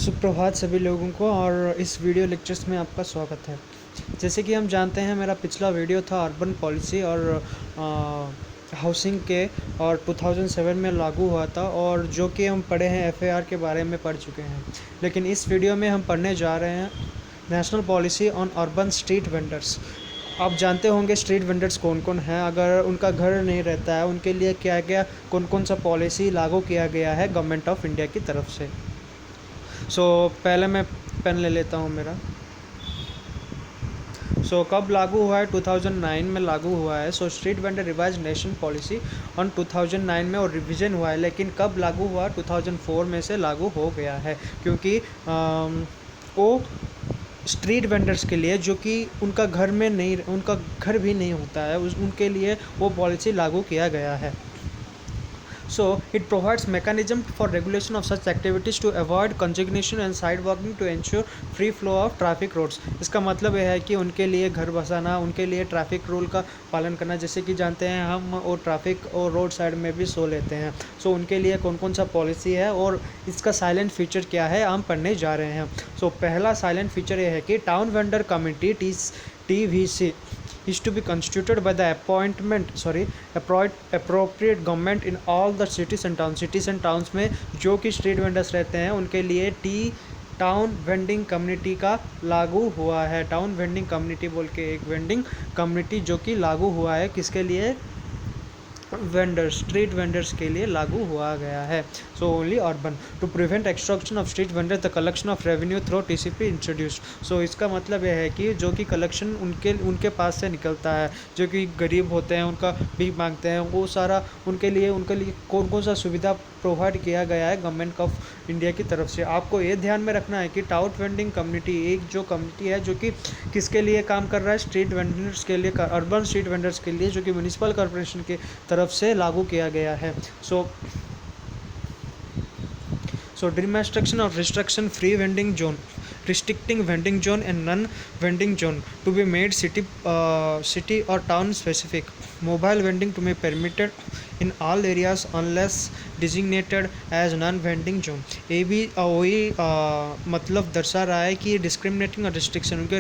सुप्रभात सभी लोगों को और इस वीडियो लेक्चर्स में आपका स्वागत है। जैसे कि हम जानते हैं मेरा पिछला वीडियो था अर्बन पॉलिसी और हाउसिंग के और 2007 में लागू हुआ था और जो कि हम पढ़े हैं एफएआर के बारे में पढ़ चुके हैं। लेकिन इस वीडियो में हम पढ़ने जा रहे हैं national policy on urban street vendors. आप जानते होंगे स्ट्रीट वेंडर्स कौन कौन हैं, अगर उनका घर नहीं रहता है उनके लिए क्या क्या कौन कौन सा पॉलिसी लागू किया गया है गवर्नमेंट ऑफ इंडिया की तरफ से। पहले मैं पेन ले लेता हूँ मेरा। कब लागू हुआ है? 2009 में लागू हुआ है। Street vendor revise nation policy on 2009 में और रिवीजन हुआ है। लेकिन कब लागू हुआ? 2004 में से लागू हो गया है, क्योंकि वो स्ट्रीट वेंडर्स के लिए जो कि उनका उनका घर भी नहीं होता है उनके लिए वो पॉलिसी लागू किया गया है। So it provides mechanism for regulation of such activities to avoid congestion and sidewalking to ensure free flow of traffic roads। इसका मतलब यह है कि उनके लिए घर बसाना, उनके लिए ट्रैफिक रूल का पालन करना। जैसे कि जानते हैं हम और ट्रैफिक और रोड साइड में भी सो लेते हैं। उनके लिए कौन कौन सा पॉलिसी है और इसका साइलेंट फीचर क्या है हम पढ़ने जा रहे हैं। पहला साइलेंट फीचर यह है कि town vendor committee TVC is to be constituted by the appropriate government in all the cities and towns में जो कि स्ट्रीट वेंडर्स रहते हैं उनके लिए टाउन वेंडिंग कम्युनिटी का लागू हुआ है। टाउन वेंडिंग कम्युनिटी बोल के एक वेंडिंग कम्युनिटी जो कि लागू हुआ है, किसके लिए? वेंडर्स, स्ट्रीट वेंडर्स के लिए लागू हुआ गया है। Only urban to prevent extraction of street vendor the collection of revenue through TCP introduced. इसका मतलब यह है कि जो कि कलेक्शन उनके पास से निकलता है, जो कि गरीब होते हैं उनका भीख मांगते हैं, वो सारा उनके लिए कौन कौन सा सुविधा प्रोवाइड किया गया है गवर्नमेंट ऑफ इंडिया की तरफ से। आपको ये ध्यान में रखना है कि टाउन वेंडिंग कम्युनिटी एक जो कम्युनिटी है जो कि किसके लिए काम कर रहा है? स्ट्रीट वेंडर्स के लिए, अर्बन स्ट्रीट वेंडर्स के लिए, जो कि म्यूनिसिपल कॉर्पोरेशन की तरफ से लागू किया गया है। Demarcation of restriction free vending zone, restricting vending zone and non-vending zone to be made city or town specific. Mobile vending to be permitted in all areas unless designated as non-vending zone। ये भी वही मतलब दर्शा रहा है कि discriminating और restriction उनके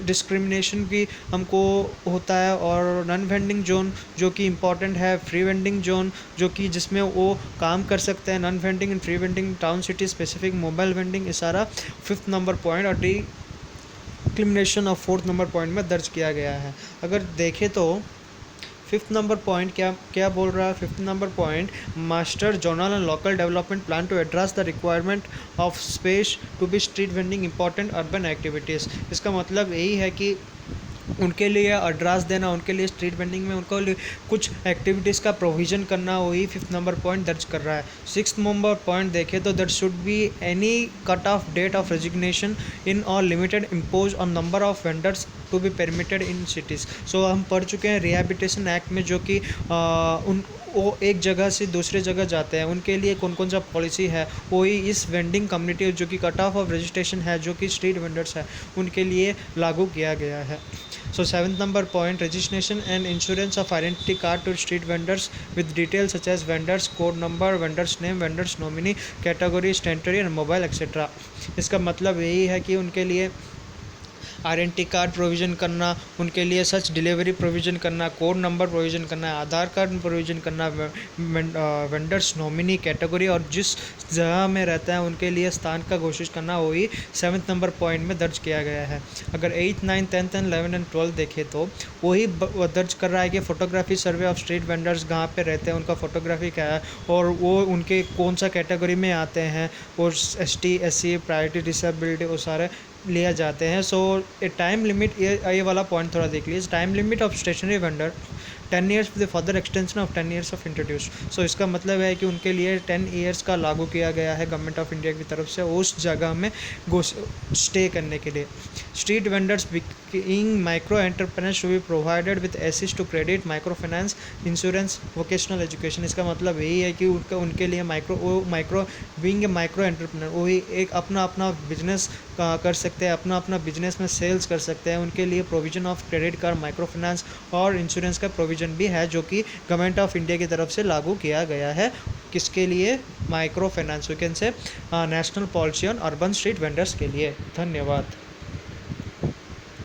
डिस्क्रिमिनेशन भी हमको होता है। और नॉन वेंडिंग जोन जो कि इम्पॉर्टेंट है, फ्री वेंडिंग जोन जो कि जिसमें वो काम कर सकते हैं, non vending and free vending, town city specific, mobile vending, ये सारा 5th नंबर पॉइंट और discrimination of 4th number point में दर्ज किया गया है। अगर देखें तो 5th नंबर पॉइंट क्या बोल रहा है? 5th number point, master zonal and local development plan to address the requirement of space to be street vending important urban activities. इसका मतलब यही है कि उनके लिए एड्रेस देना, उनके लिए स्ट्रीट वेंडिंग में उनको कुछ एक्टिविटीज़ का प्रोविज़न करना, वही 5th नंबर पॉइंट दर्ज कर रहा है। 6th नंबर पॉइंट देखें तो that should be any cut off date of resignation in और limited impose on number of vendors to be permitted in cities. हम पढ़ चुके हैं रिहैबिलिटेशन एक्ट में जो कि वो एक जगह से दूसरे जगह जाते हैं, उनके लिए कौन कौन सा पॉलिसी है वही इस वेंडिंग कम्युनिटी जो कि कट ऑफ रजिस्ट्रेशन है, जो कि स्ट्रीट वेंडर्स है, उनके लिए लागू किया गया है। 7th number point, registration and insurance of identity card to street vendors with detail such as vendors code number, vendors name, vendors nominee, category, स्टेंटरी एंड मोबाइल एक्सेट्रा। इसका मतलब यही है कि उनके लिए आइडेंटिटी कार्ड प्रोविज़न करना, उनके लिए सच डिलीवरी प्रोविज़न करना, कोड नंबर प्रोविज़न करना, आधार कार्ड प्रोविज़न करना, वेंडर्स नॉमिनी, कैटेगरी और जिस जगह में रहता है उनके लिए स्थान का घोषित करना, वही 7th नंबर पॉइंट में दर्ज किया गया है। अगर 8th, 9th, 10th and 11th and 12th देखें तो वही दर्ज कर रहा है कि photography survey of street vendors कहाँ पे रहते हैं, उनका फोटोग्राफी क्या है और वो उनके कौन सा कैटेगरी में आते हैं, और ST, SC, प्रायोरिटी, डिसेबिलिटी, वो सारे लिया जाते हैं। ए टाइम लिमिट, ये वाला पॉइंट थोड़ा देख लीजिए। Time limit of stationery vendor 10 years with further extension of 10 years of introduce. इसका मतलब है कि उनके लिए 10 ईयर्स का लागू किया गया है गवर्नमेंट ऑफ इंडिया की तरफ से उस जगह में स्टे करने के लिए। Street vendors being micro entrepreneurs to be provided with access to credit, micro finance, insurance, vocational education. इसका मतलब यही है कि उनके लिए माइक्रो एंटरप्रेन्योर वही एक अपना बिजनेस कर सकते हैं, अपना बिजनेस में सेल्स कर सकते हैं, उनके लिए provision of credit card, micro finance और इंश्योरेंस का प्रोविजन भी है जो कि गवर्नमेंट ऑफ इंडिया की तरफ से लागू किया गया है। किसके लिए? Micro finance, you can say national policy on urban street vendors के लिए। धन्यवाद।